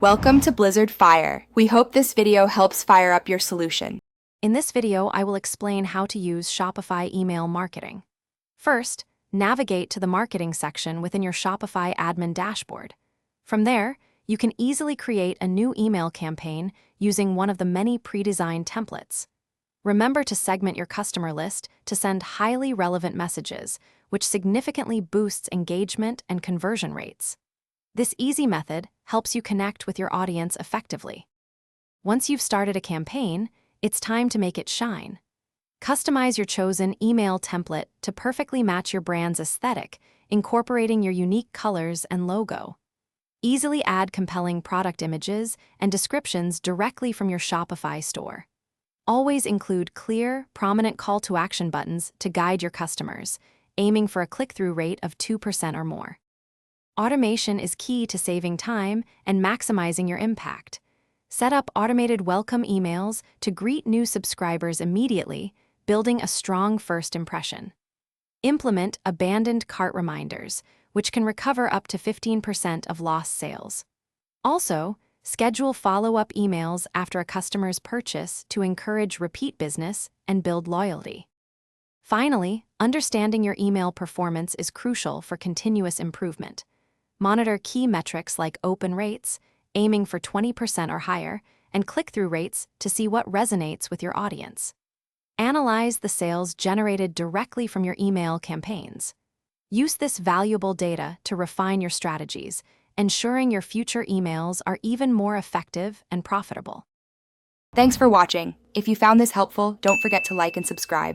Welcome to Blizzard Fire. We hope this video helps fire up your solution. In this video, I will explain how to use Shopify email marketing. First, navigate to the marketing section within your Shopify admin dashboard. From there, you can easily create a new email campaign using one of the many pre-designed templates. Remember to segment your customer list to send highly relevant messages, which significantly boosts engagement and conversion rates. This easy method helps you connect with your audience effectively. Once you've started a campaign, it's time to make it shine. Customize your chosen email template to perfectly match your brand's aesthetic, incorporating your unique colors and logo. Easily add compelling product images and descriptions directly from your Shopify store. Always include clear, prominent call-to-action buttons to guide your customers, aiming for a click-through rate of 2% or more. Automation is key to saving time and maximizing your impact. Set up automated welcome emails to greet new subscribers immediately, building a strong first impression. Implement abandoned cart reminders, which can recover up to 15% of lost sales. Also, schedule follow-up emails after a customer's purchase to encourage repeat business and build loyalty. Finally, understanding your email performance is crucial for continuous improvement. Monitor key metrics like open rates, aiming for 20% or higher, and click-through rates to see what resonates with your audience. Analyze the sales generated directly from your email campaigns. Use this valuable data to refine your strategies, ensuring your future emails are even more effective and profitable. Thanks for watching. If you found this helpful, don't forget to like and subscribe.